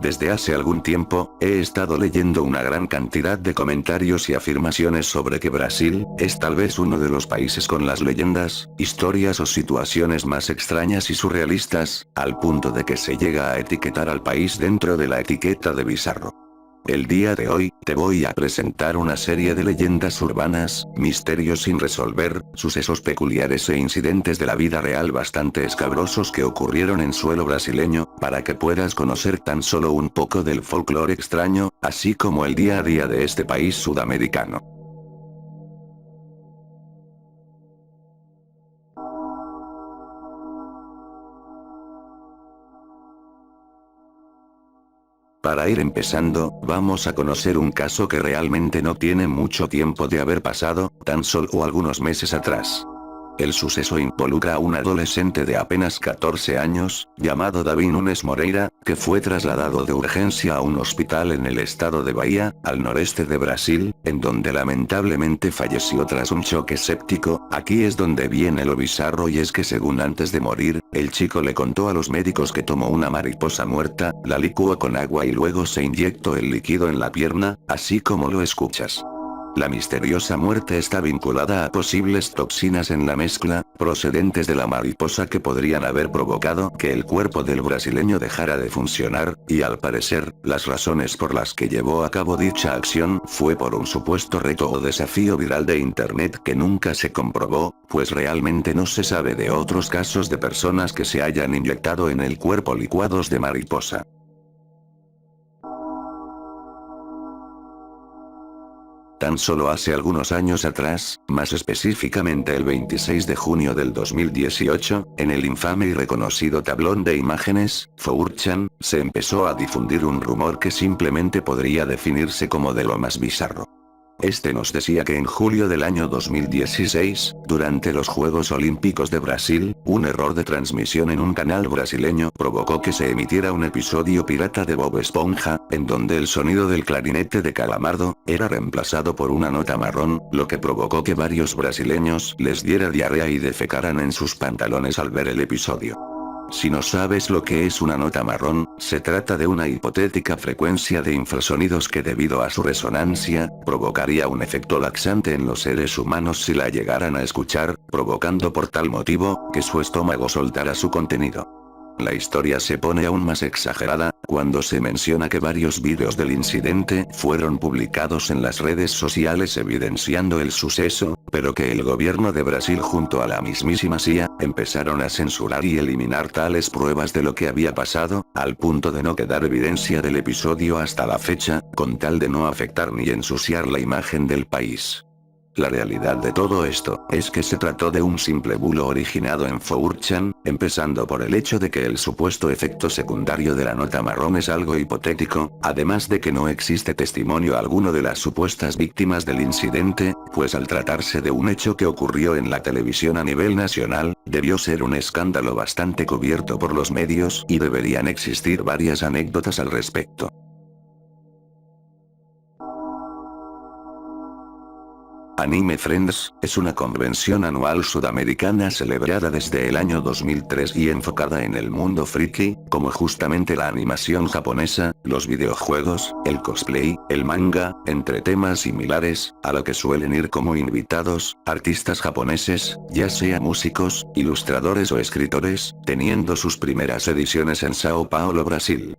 Desde hace algún tiempo, he estado leyendo una gran cantidad de comentarios y afirmaciones sobre que Brasil es tal vez uno de los países con las leyendas, historias o situaciones más extrañas y surrealistas, al punto de que se llega a etiquetar al país dentro de la etiqueta de bizarro. El día de hoy, te voy a presentar una serie de leyendas urbanas, misterios sin resolver, sucesos peculiares e incidentes de la vida real bastante escabrosos que ocurrieron en suelo brasileño, para que puedas conocer tan solo un poco del folclore extraño, así como el día a día de este país sudamericano. Para ir empezando, vamos a conocer un caso que realmente no tiene mucho tiempo de haber pasado, tan solo algunos meses atrás. El suceso involucra a un adolescente de apenas 14 años, llamado Davi Nunes Moreira, que fue trasladado de urgencia a un hospital en el estado de Bahía, al noreste de Brasil, en donde lamentablemente falleció tras un choque séptico. Aquí es donde viene lo bizarro, y es que según antes de morir, el chico le contó a los médicos que tomó una mariposa muerta, la licuó con agua y luego se inyectó el líquido en la pierna, así como lo escuchas. La misteriosa muerte está vinculada a posibles toxinas en la mezcla, procedentes de la mariposa, que podrían haber provocado que el cuerpo del brasileño dejara de funcionar, y al parecer, las razones por las que llevó a cabo dicha acción fue por un supuesto reto o desafío viral de internet que nunca se comprobó, pues realmente no se sabe de otros casos de personas que se hayan inyectado en el cuerpo licuados de mariposa. Tan solo hace algunos años atrás, más específicamente el 26 de junio del 2018, en el infame y reconocido tablón de imágenes, 4chan, se empezó a difundir un rumor que simplemente podría definirse como de lo más bizarro. Este nos decía que en julio del año 2016, durante los Juegos Olímpicos de Brasil, un error de transmisión en un canal brasileño provocó que se emitiera un episodio pirata de Bob Esponja, en donde el sonido del clarinete de Calamardo era reemplazado por una nota marrón, lo que provocó que varios brasileños les diera diarrea y defecaran en sus pantalones al ver el episodio. Si no sabes lo que es una nota marrón, se trata de una hipotética frecuencia de infrasonidos que, debido a su resonancia, provocaría un efecto laxante en los seres humanos si la llegaran a escuchar, provocando por tal motivo, que su estómago soltara su contenido. La historia se pone aún más exagerada, cuando se menciona que varios vídeos del incidente fueron publicados en las redes sociales evidenciando el suceso, pero que el gobierno de Brasil junto a la mismísima CIA, empezaron a censurar y eliminar tales pruebas de lo que había pasado, al punto de no quedar evidencia del episodio hasta la fecha, con tal de no afectar ni ensuciar la imagen del país. La realidad de todo esto, es que se trató de un simple bulo originado en 4chan, empezando por el hecho de que el supuesto efecto secundario de la nota marrón es algo hipotético, además de que no existe testimonio alguno de las supuestas víctimas del incidente, pues al tratarse de un hecho que ocurrió en la televisión a nivel nacional, debió ser un escándalo bastante cubierto por los medios y deberían existir varias anécdotas al respecto. Anime Friends, es una convención anual sudamericana celebrada desde el año 2003 y enfocada en el mundo friki, como justamente la animación japonesa, los videojuegos, el cosplay, el manga, entre temas similares, a lo que suelen ir como invitados, artistas japoneses, ya sea músicos, ilustradores o escritores, teniendo sus primeras ediciones en Sao Paulo, Brasil.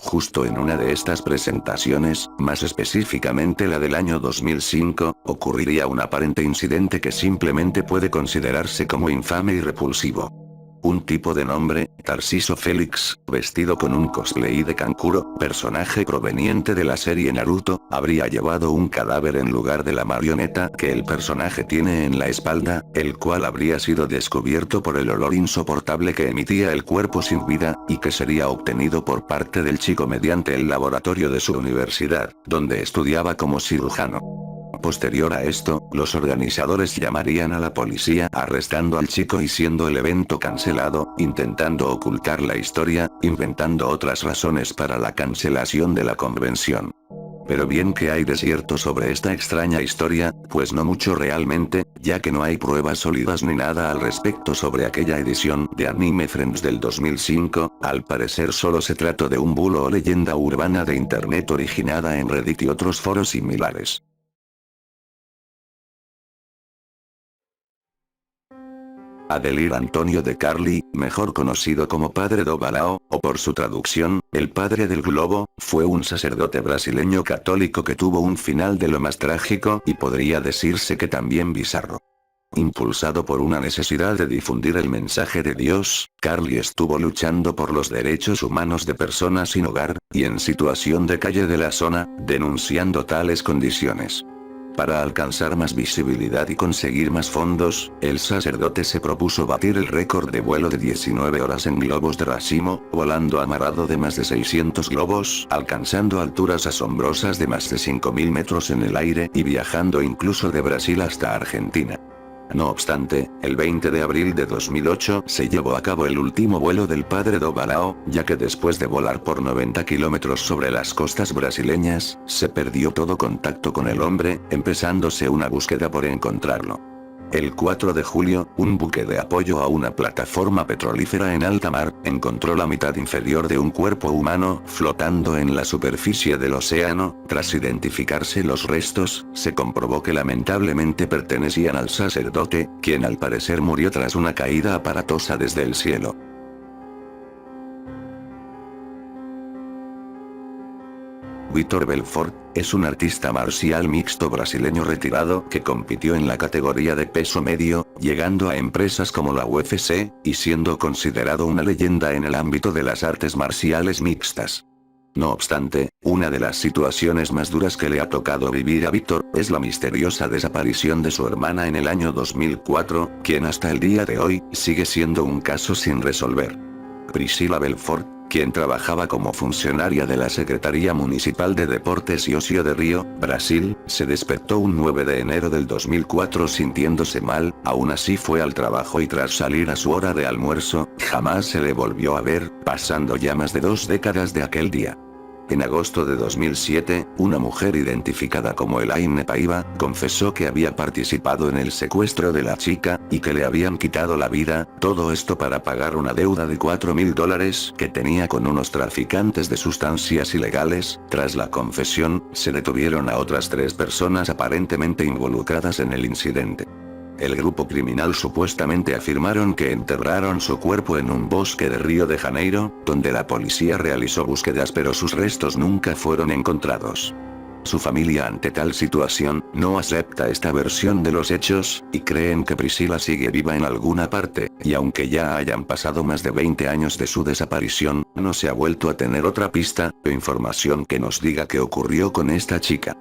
Justo en una de estas presentaciones, más específicamente la del año 2005, ocurriría un aparente incidente que simplemente puede considerarse como infame y repulsivo. Un tipo de nombre, Tarciso Félix, vestido con un cosplay de Kankuro, personaje proveniente de la serie Naruto, habría llevado un cadáver en lugar de la marioneta que el personaje tiene en la espalda, el cual habría sido descubierto por el olor insoportable que emitía el cuerpo sin vida, y que sería obtenido por parte del chico mediante el laboratorio de su universidad, donde estudiaba como cirujano. Posterior a esto, los organizadores llamarían a la policía arrestando al chico y siendo el evento cancelado, intentando ocultar la historia, inventando otras razones para la cancelación de la convención. Pero bien que hay de cierto sobre esta extraña historia, pues no mucho realmente, ya que no hay pruebas sólidas ni nada al respecto sobre aquella edición de Anime Friends del 2005, al parecer solo se trató de un bulo o leyenda urbana de internet originada en Reddit y otros foros similares. Adelir Antonio de Carli, mejor conocido como Padre do Balao, o por su traducción, el Padre del Globo, fue un sacerdote brasileño católico que tuvo un final de lo más trágico y podría decirse que también bizarro. Impulsado por una necesidad de difundir el mensaje de Dios, Carli estuvo luchando por los derechos humanos de personas sin hogar, y en situación de calle de la zona, denunciando tales condiciones. Para alcanzar más visibilidad y conseguir más fondos, el sacerdote se propuso batir el récord de vuelo de 19 horas en globos de racimo, volando amarrado de más de 600 globos, alcanzando alturas asombrosas de más de 5.000 metros en el aire y viajando incluso de Brasil hasta Argentina. No obstante, el 20 de abril de 2008 se llevó a cabo el último vuelo del Padre do Balao, ya que después de volar por 90 kilómetros sobre las costas brasileñas, se perdió todo contacto con el hombre, empezándose una búsqueda por encontrarlo. El 4 de julio, un buque de apoyo a una plataforma petrolífera en alta mar, encontró la mitad inferior de un cuerpo humano flotando en la superficie del océano. Tras identificarse los restos, se comprobó que lamentablemente pertenecían al sacerdote, quien al parecer murió tras una caída aparatosa desde el cielo. Vitor Belfort, es un artista marcial mixto brasileño retirado que compitió en la categoría de peso medio, llegando a empresas como la UFC, y siendo considerado una leyenda en el ámbito de las artes marciales mixtas. No obstante, una de las situaciones más duras que le ha tocado vivir a Vitor, es la misteriosa desaparición de su hermana en el año 2004, quien hasta el día de hoy, sigue siendo un caso sin resolver. Priscila Belfort, quien trabajaba como funcionaria de la Secretaría Municipal de Deportes y Ocio de Río, Brasil, se despertó un 9 de enero del 2004 sintiéndose mal, aún así fue al trabajo y tras salir a su hora de almuerzo, jamás se le volvió a ver, pasando ya más de 2 décadas de aquel día. En agosto de 2007, una mujer identificada como Elaine Paiva, confesó que había participado en el secuestro de la chica, y que le habían quitado la vida, todo esto para pagar una deuda de $4.000 que tenía con unos traficantes de sustancias ilegales. Tras la confesión, se detuvieron a otras 3 personas aparentemente involucradas en el incidente. El grupo criminal supuestamente afirmaron que enterraron su cuerpo en un bosque de Río de Janeiro, donde la policía realizó búsquedas pero sus restos nunca fueron encontrados. Su familia ante tal situación, no acepta esta versión de los hechos, y creen que Priscila sigue viva en alguna parte, y aunque ya hayan pasado más de 20 años de su desaparición, no se ha vuelto a tener otra pista o información que nos diga qué ocurrió con esta chica.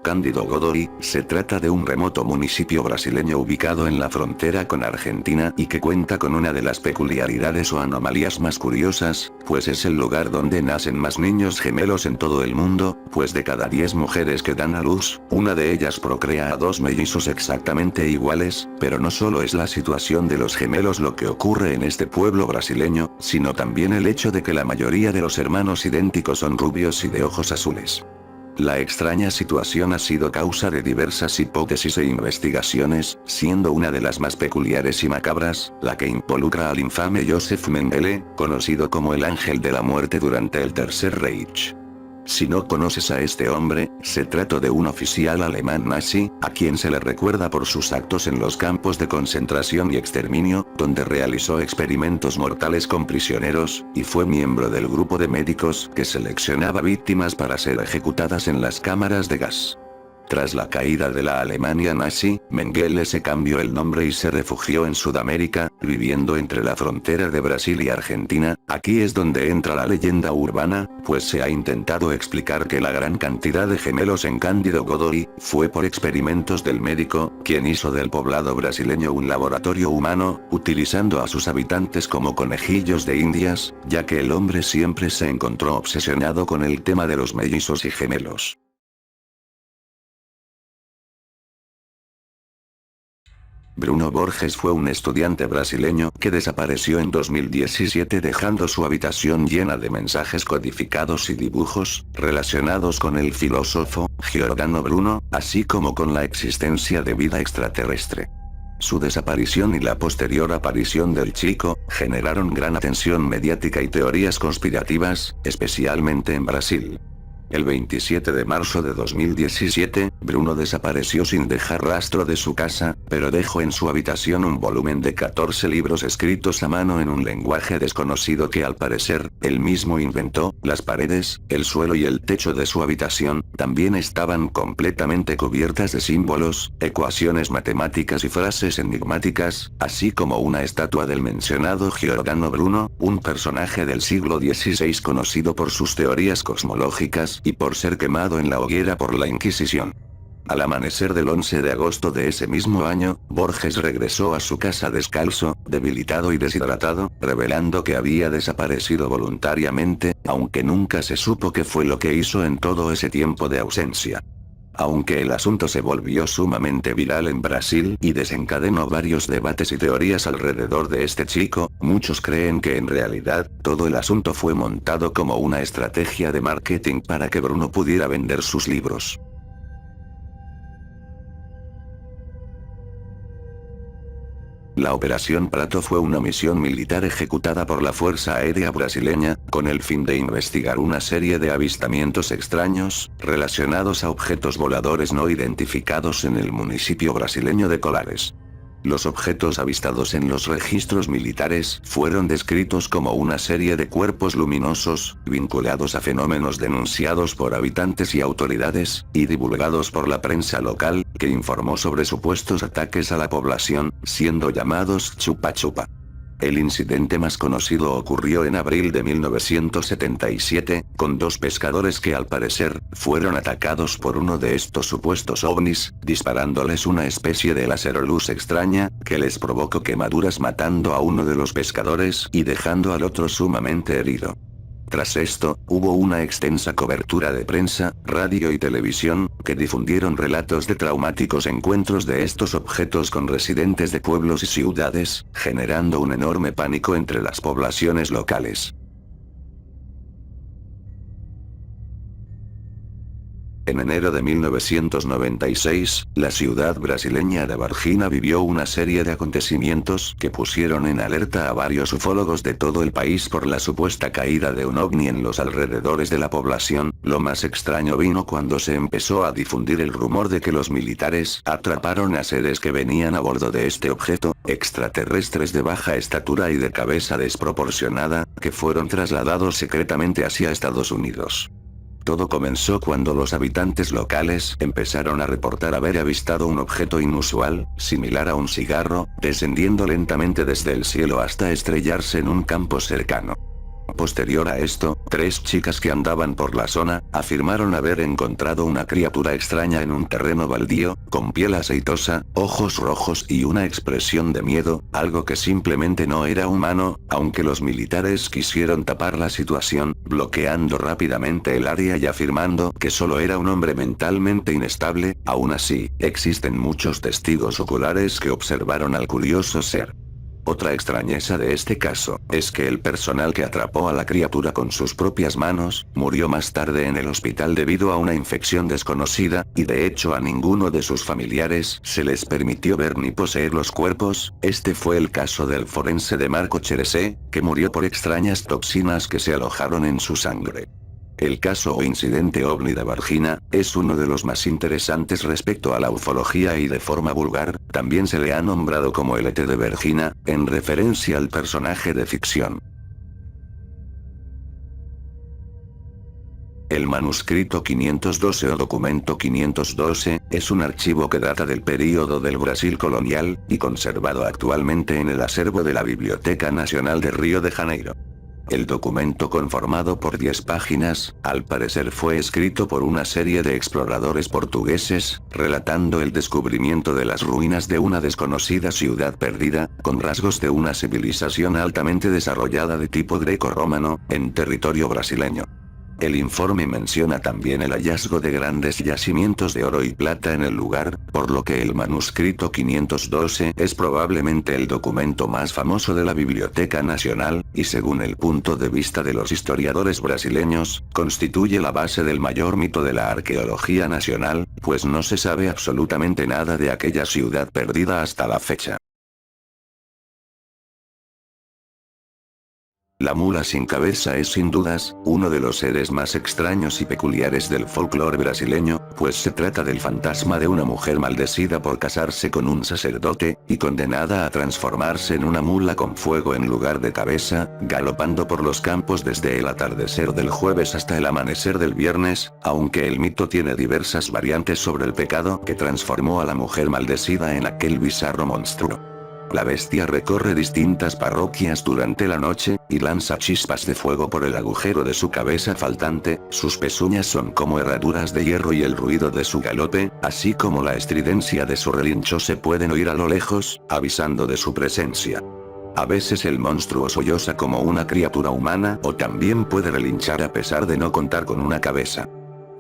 Cándido Godoy, se trata de un remoto municipio brasileño ubicado en la frontera con Argentina y que cuenta con una de las peculiaridades o anomalías más curiosas, pues es el lugar donde nacen más niños gemelos en todo el mundo, pues de cada 10 mujeres que dan a luz, una de ellas procrea a 2 mellizos exactamente iguales, pero no solo es la situación de los gemelos lo que ocurre en este pueblo brasileño, sino también el hecho de que la mayoría de los hermanos idénticos son rubios y de ojos azules. La extraña situación ha sido causa de diversas hipótesis e investigaciones, siendo una de las más peculiares y macabras, la que involucra al infame Joseph Mengele, conocido como el Ángel de la Muerte durante el Tercer Reich. Si no conoces a este hombre, se trata de un oficial alemán nazi, a quien se le recuerda por sus actos en los campos de concentración y exterminio, donde realizó experimentos mortales con prisioneros, y fue miembro del grupo de médicos que seleccionaba víctimas para ser ejecutadas en las cámaras de gas. Tras la caída de la Alemania nazi, Mengele se cambió el nombre y se refugió en Sudamérica, viviendo entre la frontera de Brasil y Argentina. Aquí es donde entra la leyenda urbana, pues se ha intentado explicar que la gran cantidad de gemelos en Cándido Godoy fue por experimentos del médico, quien hizo del poblado brasileño un laboratorio humano, utilizando a sus habitantes como conejillos de indias, ya que el hombre siempre se encontró obsesionado con el tema de los mellizos y gemelos. Bruno Borges fue un estudiante brasileño que desapareció en 2017 dejando su habitación llena de mensajes codificados y dibujos, relacionados con el filósofo, Giordano Bruno, así como con la existencia de vida extraterrestre. Su desaparición y la posterior aparición del chico, generaron gran atención mediática y teorías conspirativas, especialmente en Brasil. El 27 de marzo de 2017, Bruno desapareció sin dejar rastro de su casa, pero dejó en su habitación un volumen de 14 libros escritos a mano en un lenguaje desconocido que al parecer, él mismo inventó. Las paredes, el suelo y el techo de su habitación, también estaban completamente cubiertas de símbolos, ecuaciones matemáticas y frases enigmáticas, así como una estatua del mencionado Giordano Bruno, un personaje del siglo XVI conocido por sus teorías cosmológicas, y por ser quemado en la hoguera por la Inquisición. Al amanecer del 11 de agosto de ese mismo año, Borges regresó a su casa descalzo, debilitado y deshidratado, revelando que había desaparecido voluntariamente, aunque nunca se supo qué fue lo que hizo en todo ese tiempo de ausencia. Aunque el asunto se volvió sumamente viral en Brasil y desencadenó varios debates y teorías alrededor de este chico, muchos creen que en realidad, todo el asunto fue montado como una estrategia de marketing para que Bruno pudiera vender sus libros. La Operación Prato fue una misión militar ejecutada por la Fuerza Aérea Brasileña, con el fin de investigar una serie de avistamientos extraños, relacionados a objetos voladores no identificados en el municipio brasileño de Colares. Los objetos avistados en los registros militares fueron descritos como una serie de cuerpos luminosos, vinculados a fenómenos denunciados por habitantes y autoridades, y divulgados por la prensa local, que informó sobre supuestos ataques a la población, siendo llamados chupa chupa. El incidente más conocido ocurrió en abril de 1977, con dos pescadores que al parecer, fueron atacados por uno de estos supuestos ovnis, disparándoles una especie de láser-luz extraña, que les provocó quemaduras matando a uno de los pescadores y dejando al otro sumamente herido. Tras esto, hubo una extensa cobertura de prensa, radio y televisión, que difundieron relatos de traumáticos encuentros de estos objetos con residentes de pueblos y ciudades, generando un enorme pánico entre las poblaciones locales. En enero de 1996, la ciudad brasileña de Varginha vivió una serie de acontecimientos que pusieron en alerta a varios ufólogos de todo el país por la supuesta caída de un ovni en los alrededores de la población. Lo más extraño vino cuando se empezó a difundir el rumor de que los militares atraparon a seres que venían a bordo de este objeto, extraterrestres de baja estatura y de cabeza desproporcionada, que fueron trasladados secretamente hacia Estados Unidos. Todo comenzó cuando los habitantes locales empezaron a reportar haber avistado un objeto inusual, similar a un cigarro, descendiendo lentamente desde el cielo hasta estrellarse en un campo cercano. Posterior a esto, 3 chicas que andaban por la zona, afirmaron haber encontrado una criatura extraña en un terreno baldío, con piel aceitosa, ojos rojos y una expresión de miedo, algo que simplemente no era humano, aunque los militares quisieron tapar la situación, bloqueando rápidamente el área y afirmando que solo era un hombre mentalmente inestable. Aún así, existen muchos testigos oculares que observaron al curioso ser. Otra extrañeza de este caso, es que el personal que atrapó a la criatura con sus propias manos, murió más tarde en el hospital debido a una infección desconocida, y de hecho a ninguno de sus familiares se les permitió ver ni poseer los cuerpos. Este fue el caso del forense de Marco Cerecé, que murió por extrañas toxinas que se alojaron en su sangre. El caso o incidente ovni de Varginha, es uno de los más interesantes respecto a la ufología y de forma vulgar, también se le ha nombrado como el ET de Varginha, en referencia al personaje de ficción. El manuscrito 512 o documento 512, es un archivo que data del período del Brasil colonial, y conservado actualmente en el acervo de la Biblioteca Nacional de Río de Janeiro. El documento, conformado por 10 páginas, al parecer fue escrito por una serie de exploradores portugueses, relatando el descubrimiento de las ruinas de una desconocida ciudad perdida, con rasgos de una civilización altamente desarrollada de tipo greco-romano, en territorio brasileño. El informe menciona también el hallazgo de grandes yacimientos de oro y plata en el lugar, por lo que el manuscrito 512 es probablemente el documento más famoso de la Biblioteca Nacional, y según el punto de vista de los historiadores brasileños, constituye la base del mayor mito de la arqueología nacional, pues no se sabe absolutamente nada de aquella ciudad perdida hasta la fecha. La mula sin cabeza es sin dudas, uno de los seres más extraños y peculiares del folclore brasileño, pues se trata del fantasma de una mujer maldecida por casarse con un sacerdote, y condenada a transformarse en una mula con fuego en lugar de cabeza, galopando por los campos desde el atardecer del jueves hasta el amanecer del viernes, aunque el mito tiene diversas variantes sobre el pecado que transformó a la mujer maldecida en aquel bizarro monstruo. La bestia recorre distintas parroquias durante la noche, y lanza chispas de fuego por el agujero de su cabeza faltante, sus pezuñas son como herraduras de hierro y el ruido de su galope, así como la estridencia de su relincho se pueden oír a lo lejos, avisando de su presencia. A veces el monstruo solloza como una criatura humana o también puede relinchar a pesar de no contar con una cabeza.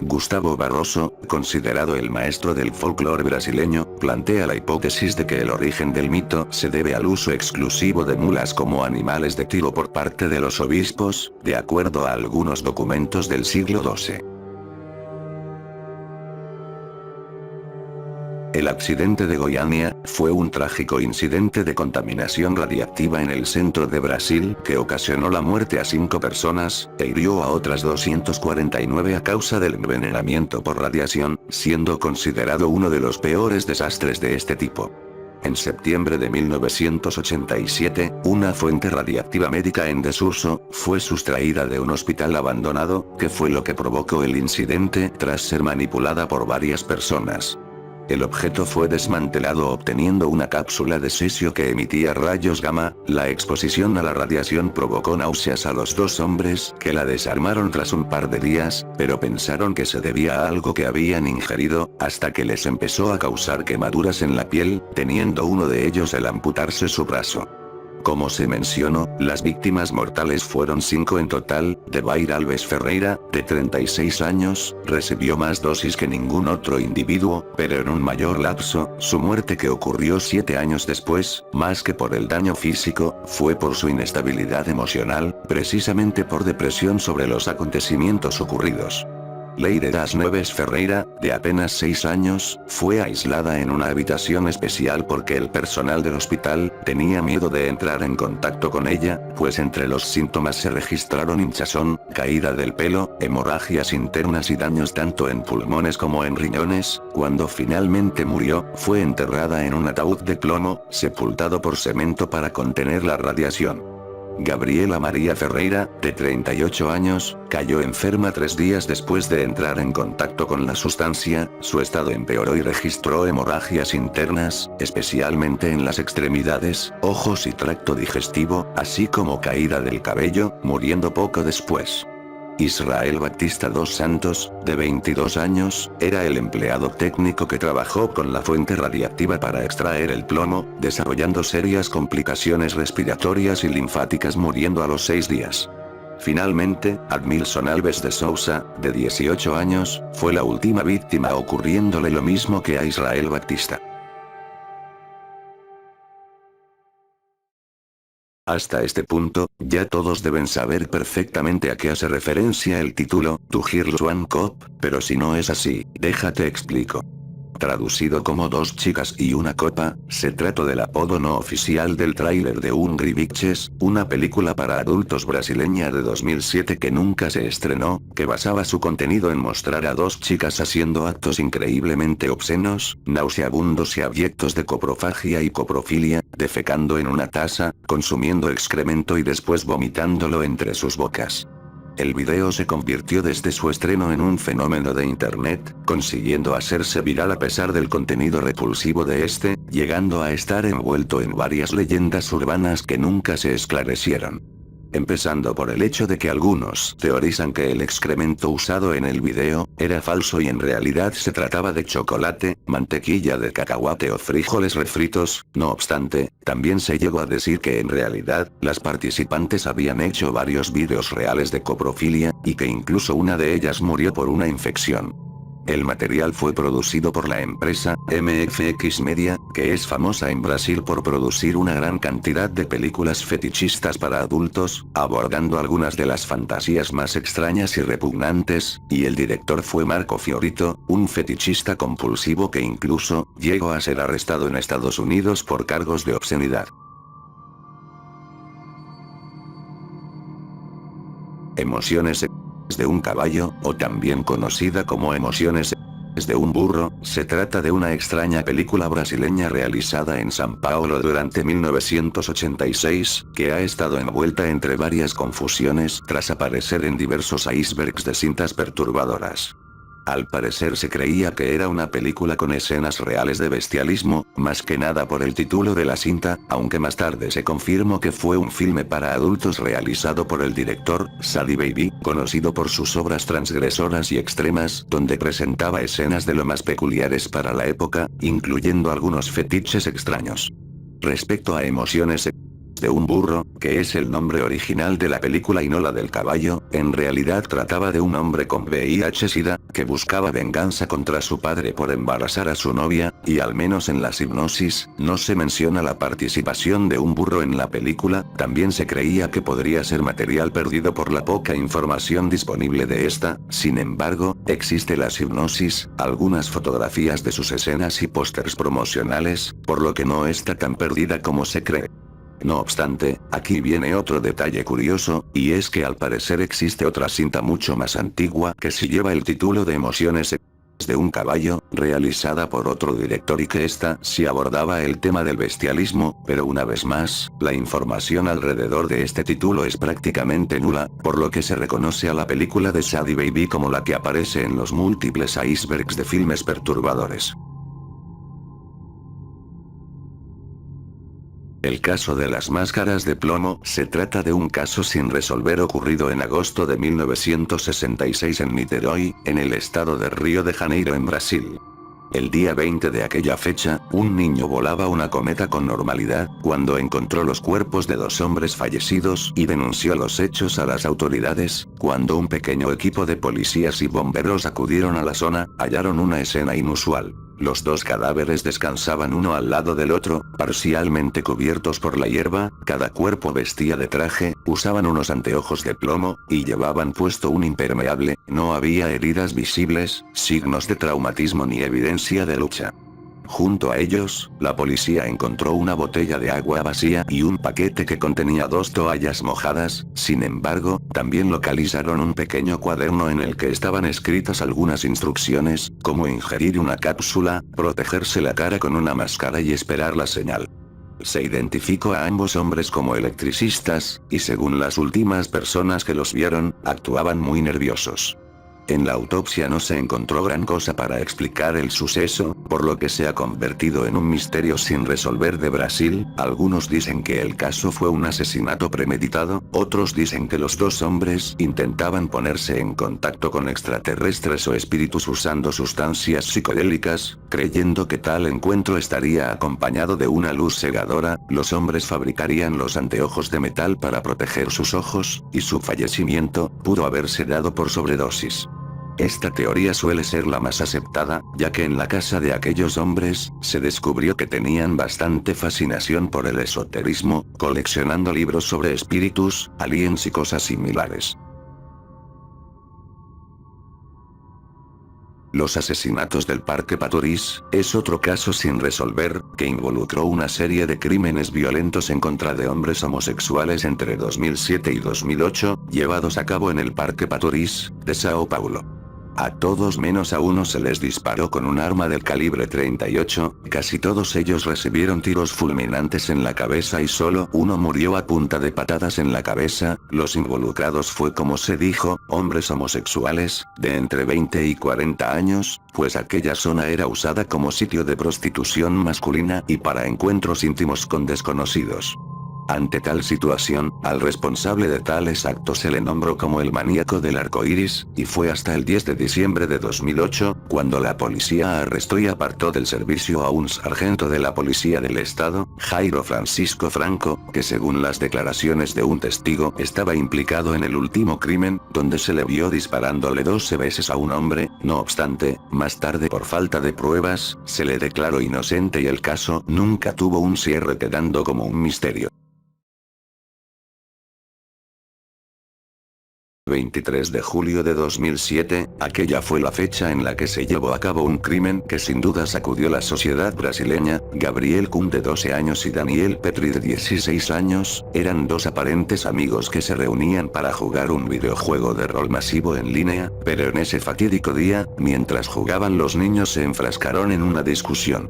Gustavo Barroso, considerado el maestro del folclore brasileño, plantea la hipótesis de que el origen del mito se debe al uso exclusivo de mulas como animales de tiro por parte de los obispos, de acuerdo a algunos documentos del siglo XII. El accidente de Goiânia fue un trágico incidente de contaminación radiactiva en el centro de Brasil que ocasionó la muerte a 5 personas, e hirió a otras 249 a causa del envenenamiento por radiación, siendo considerado uno de los peores desastres de este tipo. En septiembre de 1987, una fuente radiactiva médica en desuso, fue sustraída de un hospital abandonado, que fue lo que provocó el incidente tras ser manipulada por varias personas. El objeto fue desmantelado obteniendo una cápsula de cesio que emitía rayos gamma. La exposición a la radiación provocó náuseas a los 2 hombres que la desarmaron tras un par de días, pero pensaron que se debía a algo que habían ingerido, hasta que les empezó a causar quemaduras en la piel, teniendo uno de ellos el amputarse su brazo. Como se mencionó, las víctimas mortales fueron 5 en total. Debair Alves Ferreira, de 36 años, recibió más dosis que ningún otro individuo, pero en un mayor lapso. Su muerte, que ocurrió 7 años después, más que por el daño físico, fue por su inestabilidad emocional, precisamente por depresión sobre los acontecimientos ocurridos. Leire das Neves Ferreira, de apenas 6 años, fue aislada en una habitación especial porque el personal del hospital tenía miedo de entrar en contacto con ella, pues entre los síntomas se registraron hinchazón, caída del pelo, hemorragias internas y daños tanto en pulmones como en riñones. Cuando finalmente murió, fue enterrada en un ataúd de plomo, sepultado por cemento para contener la radiación. Gabriela María Ferreira, de 38 años, cayó enferma 3 días después de entrar en contacto con la sustancia. Su estado empeoró y registró hemorragias internas, especialmente en las extremidades, ojos y tracto digestivo, así como caída del cabello, muriendo poco después. Israel Batista dos Santos, de 22 años, era el empleado técnico que trabajó con la fuente radiactiva para extraer el plomo, desarrollando serias complicaciones respiratorias y linfáticas, muriendo a los 6 días. Finalmente, Admilson Alves de Sousa, de 18 años, fue la última víctima, ocurriéndole lo mismo que a Israel Batista. Hasta este punto, ya todos deben saber perfectamente a qué hace referencia el título, To Hear One Cup, pero si no es así, déjate explico. Traducido como 2 chicas y una copa, se trata del apodo no oficial del tráiler de Hungry Bitches, una película para adultos brasileña de 2007 que nunca se estrenó, que basaba su contenido en mostrar a 2 chicas haciendo actos increíblemente obscenos, nauseabundos y abyectos de coprofagia y coprofilia, defecando en una taza, consumiendo excremento y después vomitándolo entre sus bocas. El video se convirtió desde su estreno en un fenómeno de internet, consiguiendo hacerse viral a pesar del contenido repulsivo de este, llegando a estar envuelto en varias leyendas urbanas que nunca se esclarecieron. Empezando por el hecho de que algunos teorizan que el excremento usado en el video era falso y en realidad se trataba de chocolate, mantequilla de cacahuate o frijoles refritos. No obstante, también se llegó a decir que en realidad, las participantes habían hecho varios vídeos reales de coprofilia, y que incluso una de ellas murió por una infección. El material fue producido por la empresa MFX Media, que es famosa en Brasil por producir una gran cantidad de películas fetichistas para adultos, abordando algunas de las fantasías más extrañas y repugnantes, y el director fue Marco Fiorito, un fetichista compulsivo que incluso llegó a ser arrestado en Estados Unidos por cargos de obscenidad. Emociones de un caballo, o también conocida como Emociones de un burro, se trata de una extraña película brasileña realizada en São Paulo durante 1986, que ha estado envuelta entre varias confusiones tras aparecer en diversos icebergs de cintas perturbadoras. Al parecer se creía que era una película con escenas reales de bestialismo, más que nada por el título de la cinta, aunque más tarde se confirmó que fue un filme para adultos realizado por el director, Sadie Baby, conocido por sus obras transgresoras y extremas, donde presentaba escenas de lo más peculiares para la época, incluyendo algunos fetiches extraños. Respecto a Emociones de un burro, que es el nombre original de la película y no la del caballo, en realidad trataba de un hombre con VIH-Sida, que buscaba venganza contra su padre por embarazar a su novia, y al menos en la hipnosis, no se menciona la participación de un burro en la película. También se creía que podría ser material perdido por la poca información disponible de esta. Sin embargo, existe la hipnosis, algunas fotografías de sus escenas y pósters promocionales, por lo que no está tan perdida como se cree. No obstante, aquí viene otro detalle curioso, y es que al parecer existe otra cinta mucho más antigua que sí lleva el título de Emociones de un caballo, realizada por otro director y que esta sí abordaba el tema del bestialismo, pero una vez más, la información alrededor de este título es prácticamente nula, por lo que se reconoce a la película de Sadie Baby como la que aparece en los múltiples icebergs de filmes perturbadores. El caso de las máscaras de plomo se trata de un caso sin resolver ocurrido en agosto de 1966 en Niterói, en el estado de Río de Janeiro en Brasil. El día 20 de aquella fecha, un niño volaba una cometa con normalidad, cuando encontró los cuerpos de dos hombres fallecidos y denunció los hechos a las autoridades. Cuando un pequeño equipo de policías y bomberos acudieron a la zona, hallaron una escena inusual. Los dos cadáveres descansaban uno al lado del otro, parcialmente cubiertos por la hierba, cada cuerpo vestía de traje, usaban unos anteojos de plomo, y llevaban puesto un impermeable. No había heridas visibles, signos de traumatismo ni evidencia de lucha. Junto a ellos, la policía encontró una botella de agua vacía y un paquete que contenía 2 toallas mojadas. Sin embargo, también localizaron un pequeño cuaderno en el que estaban escritas algunas instrucciones, como ingerir una cápsula, protegerse la cara con una máscara y esperar la señal. Se identificó a ambos hombres como electricistas, y según las últimas personas que los vieron, actuaban muy nerviosos. En la autopsia no se encontró gran cosa para explicar el suceso, por lo que se ha convertido en un misterio sin resolver de Brasil. Algunos dicen que el caso fue un asesinato premeditado, otros dicen que los dos hombres intentaban ponerse en contacto con extraterrestres o espíritus usando sustancias psicodélicas, creyendo que tal encuentro estaría acompañado de una luz cegadora. Los hombres fabricarían los anteojos de metal para proteger sus ojos, y su fallecimiento pudo haberse dado por sobredosis. Esta teoría suele ser la más aceptada, ya que en la casa de aquellos hombres, se descubrió que tenían bastante fascinación por el esoterismo, coleccionando libros sobre espíritus, aliens y cosas similares. Los asesinatos del Parque Patorís es otro caso sin resolver, que involucró una serie de crímenes violentos en contra de hombres homosexuales entre 2007 y 2008, llevados a cabo en el Parque Patorís, de Sao Paulo. A todos menos a uno se les disparó con un arma del calibre 38, casi todos ellos recibieron tiros fulminantes en la cabeza y solo uno murió a punta de patadas en la cabeza. Los involucrados fue, como se dijo, hombres homosexuales, de entre 20 y 40 años, pues aquella zona era usada como sitio de prostitución masculina y para encuentros íntimos con desconocidos. Ante tal situación, al responsable de tales actos se le nombró como el maníaco del arco iris, y fue hasta el 10 de diciembre de 2008, cuando la policía arrestó y apartó del servicio a un sargento de la Policía del Estado, Jairo Francisco Franco, que según las declaraciones de un testigo estaba implicado en el último crimen, donde se le vio disparándole 12 veces a un hombre. No obstante, más tarde por falta de pruebas, se le declaró inocente y el caso nunca tuvo un cierre, quedando como un misterio. 23 de julio de 2007, aquella fue la fecha en la que se llevó a cabo un crimen que sin duda sacudió la sociedad brasileña. Gabriel Kuhn de 12 años y Daniel Petri de 16 años, eran dos aparentes amigos que se reunían para jugar un videojuego de rol masivo en línea, pero en ese fatídico día, mientras jugaban los niños se enfrascaron en una discusión.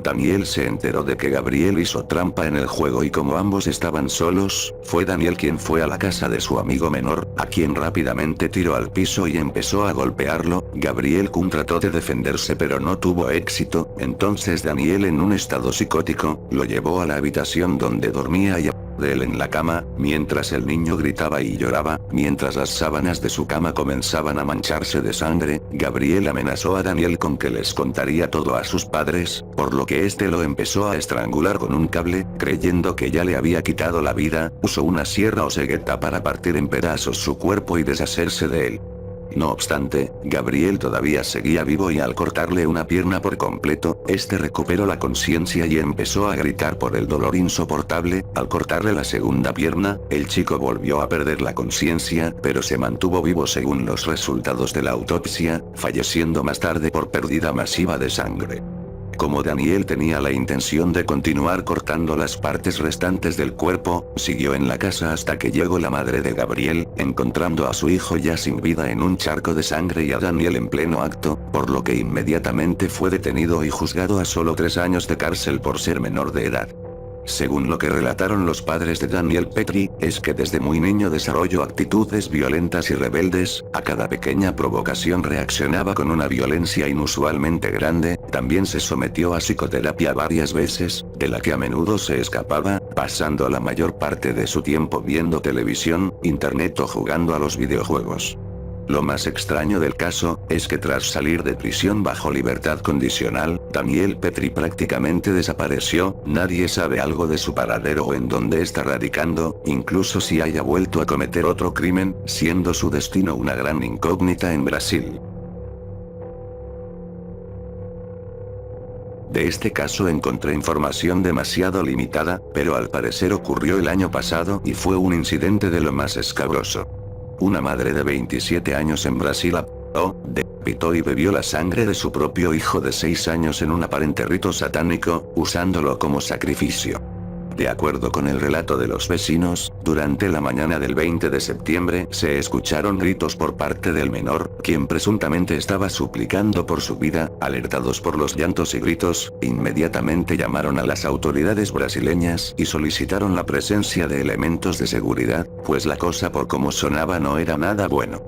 Daniel se enteró de que Gabriel hizo trampa en el juego y como ambos estaban solos, fue Daniel quien fue a la casa de su amigo menor, a quien rápidamente tiró al piso y empezó a golpearlo. Gabriel Kuhn trató de defenderse pero no tuvo éxito, entonces Daniel en un estado psicótico, lo llevó a la habitación donde dormía y de él en la cama, mientras el niño gritaba y lloraba, mientras las sábanas de su cama comenzaban a mancharse de sangre. Gabriel amenazó a Daniel con que les contaría todo a sus padres, por lo que este lo empezó a estrangular con un cable, creyendo que ya le había quitado la vida. Usó una sierra o cegueta para partir en pedazos su cuerpo y deshacerse de él. No obstante, Gabriel todavía seguía vivo y al cortarle una pierna por completo, este recuperó la conciencia y empezó a gritar por el dolor insoportable. Al cortarle la segunda pierna, el chico volvió a perder la conciencia, pero se mantuvo vivo según los resultados de la autopsia, falleciendo más tarde por pérdida masiva de sangre. Como Daniel tenía la intención de continuar cortando las partes restantes del cuerpo, siguió en la casa hasta que llegó la madre de Gabriel, encontrando a su hijo ya sin vida en un charco de sangre y a Daniel en pleno acto, por lo que inmediatamente fue detenido y juzgado a solo 3 años de cárcel por ser menor de edad. Según lo que relataron los padres de Daniel Petri, es que desde muy niño desarrolló actitudes violentas y rebeldes, a cada pequeña provocación reaccionaba con una violencia inusualmente grande. También se sometió a psicoterapia varias veces, de la que a menudo se escapaba, pasando la mayor parte de su tiempo viendo televisión, internet o jugando a los videojuegos. Lo más extraño del caso, es que tras salir de prisión bajo libertad condicional, Daniel Petri prácticamente desapareció. Nadie sabe algo de su paradero o en dónde está radicando, incluso si haya vuelto a cometer otro crimen, siendo su destino una gran incógnita en Brasil. De este caso encontré información demasiado limitada, pero al parecer ocurrió el año pasado y fue un incidente de lo más escabroso. Una madre de 27 años en Brasil decapitó y bebió la sangre de su propio hijo de 6 años en un aparente rito satánico, usándolo como sacrificio. De acuerdo con el relato de los vecinos, durante la mañana del 20 de septiembre se escucharon gritos por parte del menor, quien presuntamente estaba suplicando por su vida. Alertados por los llantos y gritos, inmediatamente llamaron a las autoridades brasileñas y solicitaron la presencia de elementos de seguridad, pues la cosa por cómo sonaba no era nada bueno.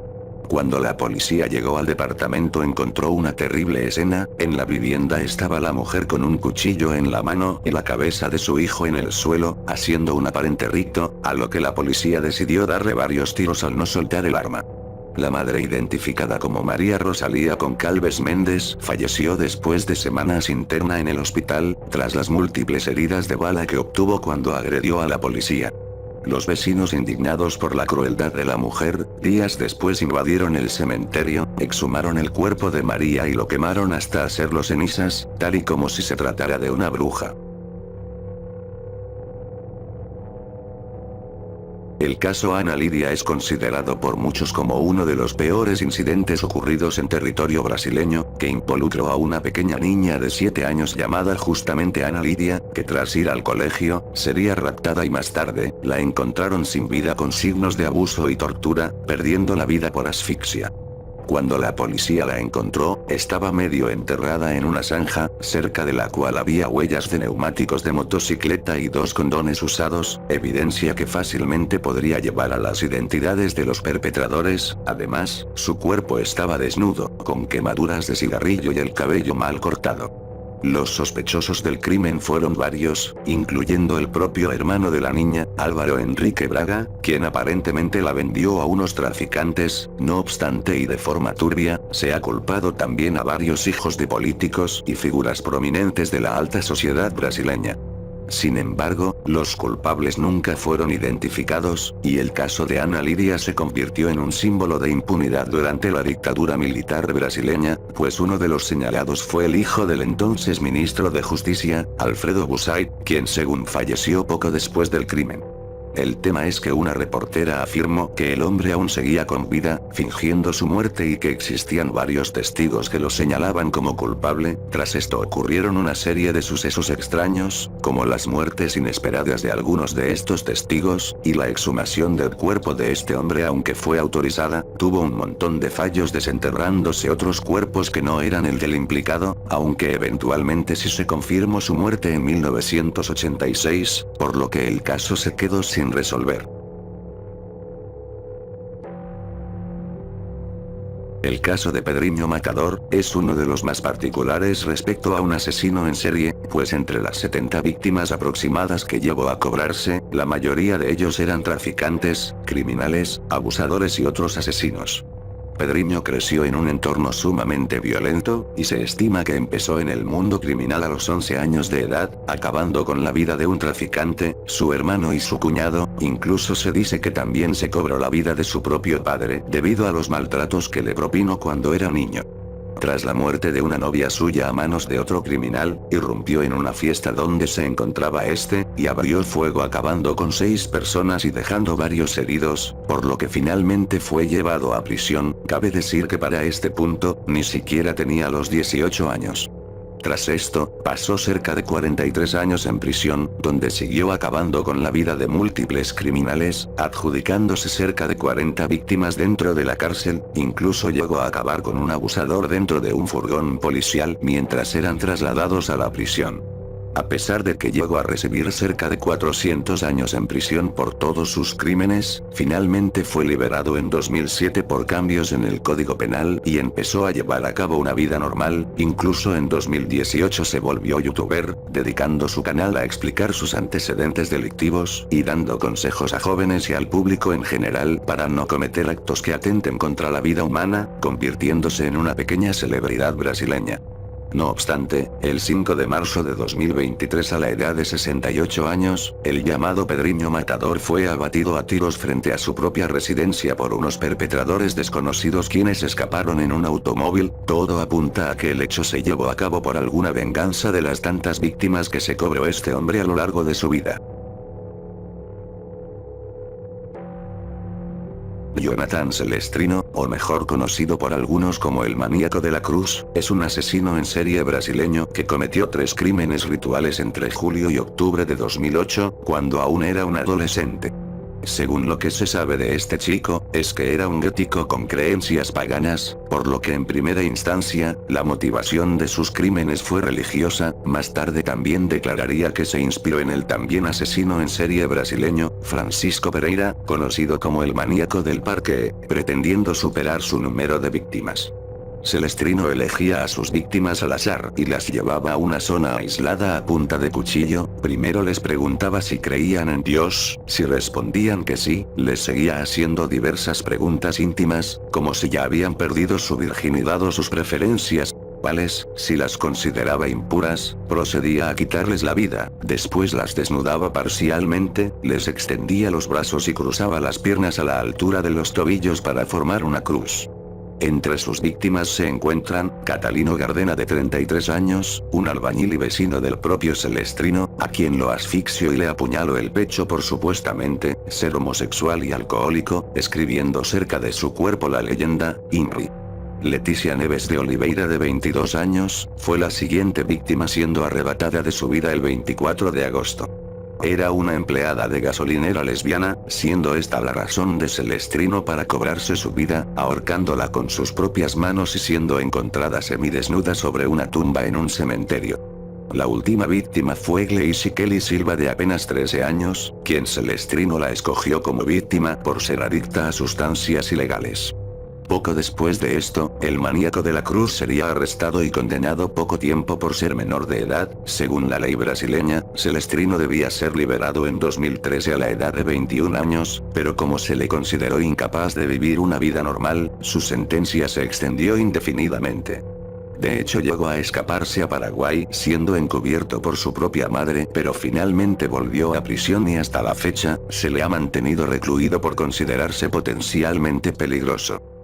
Cuando la policía llegó al departamento encontró una terrible escena. En la vivienda estaba la mujer con un cuchillo en la mano y la cabeza de su hijo en el suelo, haciendo un aparente rito, a lo que la policía decidió darle varios tiros al no soltar el arma. La madre, identificada como María Rosalía Goncalves Méndez, falleció después de semanas interna en el hospital, tras las múltiples heridas de bala que obtuvo cuando agredió a la policía. Los vecinos, indignados por la crueldad de la mujer, días después invadieron el cementerio, exhumaron el cuerpo de María y lo quemaron hasta hacerlo cenizas, tal y como si se tratara de una bruja. El caso Ana Lidia es considerado por muchos como uno de los peores incidentes ocurridos en territorio brasileño, que involucró a una pequeña niña de 7 años llamada justamente Ana Lidia, que tras ir al colegio, sería raptada y más tarde, la encontraron sin vida con signos de abuso y tortura, perdiendo la vida por asfixia. Cuando la policía la encontró, estaba medio enterrada en una zanja, cerca de la cual había huellas de neumáticos de motocicleta y 2 condones usados, evidencia que fácilmente podría llevar a las identidades de los perpetradores. Además, su cuerpo estaba desnudo, con quemaduras de cigarrillo y el cabello mal cortado. Los sospechosos del crimen fueron varios, incluyendo el propio hermano de la niña, Álvaro Enrique Braga, quien aparentemente la vendió a unos traficantes. No obstante, y de forma turbia, se ha culpado también a varios hijos de políticos y figuras prominentes de la alta sociedad brasileña. Sin embargo, los culpables nunca fueron identificados, y el caso de Ana Lidia se convirtió en un símbolo de impunidad durante la dictadura militar brasileña, pues uno de los señalados fue el hijo del entonces ministro de Justicia, Alfredo Bussait, quien según falleció poco después del crimen. El tema es que una reportera afirmó que el hombre aún seguía con vida, fingiendo su muerte, y que existían varios testigos que lo señalaban como culpable. Tras esto ocurrieron una serie de sucesos extraños, como las muertes inesperadas de algunos de estos testigos, y la exhumación del cuerpo de este hombre, aunque fue autorizada, tuvo un montón de fallos, desenterrándose otros cuerpos que no eran el del implicado, aunque eventualmente sí se confirmó su muerte en 1986, por lo que el caso se quedó sin resolver. El caso de Pedrinho Matador es uno de los más particulares respecto a un asesino en serie, pues entre las 70 víctimas aproximadas que llevó a cobrarse, la mayoría de ellos eran traficantes, criminales, abusadores y otros asesinos. Pedrinho creció en un entorno sumamente violento, y se estima que empezó en el mundo criminal a los 11 años de edad, acabando con la vida de un traficante, su hermano y su cuñado. Incluso se dice que también se cobró la vida de su propio padre debido a los maltratos que le propinó cuando era niño. Tras la muerte de una novia suya a manos de otro criminal, irrumpió en una fiesta donde se encontraba este, y abrió fuego acabando con 6 personas y dejando varios heridos, por lo que finalmente fue llevado a prisión. Cabe decir que para este punto, ni siquiera tenía los 18 años. Tras esto, pasó cerca de 43 años en prisión, donde siguió acabando con la vida de múltiples criminales, adjudicándose cerca de 40 víctimas dentro de la cárcel. Incluso llegó a acabar con un abusador dentro de un furgón policial mientras eran trasladados a la prisión. A pesar de que llegó a recibir cerca de 400 años en prisión por todos sus crímenes, finalmente fue liberado en 2007 por cambios en el Código Penal y empezó a llevar a cabo una vida normal. Incluso en 2018 se volvió youtuber, dedicando su canal a explicar sus antecedentes delictivos y dando consejos a jóvenes y al público en general para no cometer actos que atenten contra la vida humana, convirtiéndose en una pequeña celebridad brasileña. No obstante, el 5 de marzo de 2023, a la edad de 68 años, el llamado Pedrinho Matador fue abatido a tiros frente a su propia residencia por unos perpetradores desconocidos quienes escaparon en un automóvil. Todo apunta a que el hecho se llevó a cabo por alguna venganza de las tantas víctimas que se cobró este hombre a lo largo de su vida. Jonathan Celestrino, o mejor conocido por algunos como el Maníaco de la Cruz, es un asesino en serie brasileño que cometió 3 crímenes rituales entre julio y octubre de 2008, cuando aún era un adolescente. Según lo que se sabe de este chico, es que era un gótico con creencias paganas, por lo que en primera instancia, la motivación de sus crímenes fue religiosa. Más tarde también declararía que se inspiró en el también asesino en serie brasileño, Francisco Pereira, conocido como el Maníaco del Parque, pretendiendo superar su número de víctimas. Celestrino elegía a sus víctimas al azar y las llevaba a una zona aislada a punta de cuchillo. Primero les preguntaba si creían en Dios. Si respondían que sí, les seguía haciendo diversas preguntas íntimas, como si ya habían perdido su virginidad o sus preferencias sexuales. Si las consideraba impuras, procedía a quitarles la vida. Después las desnudaba parcialmente, les extendía los brazos y cruzaba las piernas a la altura de los tobillos para formar una cruz. Entre sus víctimas se encuentran Catalino Gardena, de 33 años, un albañil y vecino del propio Celestrino, a quien lo asfixió y le apuñaló el pecho por supuestamente ser homosexual y alcohólico, escribiendo cerca de su cuerpo la leyenda, INRI. Leticia Neves de Oliveira, de 22 años, fue la siguiente víctima, siendo arrebatada de su vida el 24 de agosto. Era una empleada de gasolinera lesbiana, siendo esta la razón de Celestrino para cobrarse su vida, ahorcándola con sus propias manos y siendo encontrada semidesnuda sobre una tumba en un cementerio. La última víctima fue Gleice Kelly Silva, de apenas 13 años, quien Celestrino la escogió como víctima por ser adicta a sustancias ilegales. Poco después de esto, el maníaco de la cruz sería arrestado y condenado poco tiempo por ser menor de edad. Según la ley brasileña, Celestrino debía ser liberado en 2013 a la edad de 21 años, pero como se le consideró incapaz de vivir una vida normal, su sentencia se extendió indefinidamente. De hecho llegó a escaparse a Paraguay siendo encubierto por su propia madre, pero finalmente volvió a prisión y hasta la fecha, se le ha mantenido recluido por considerarse potencialmente peligroso.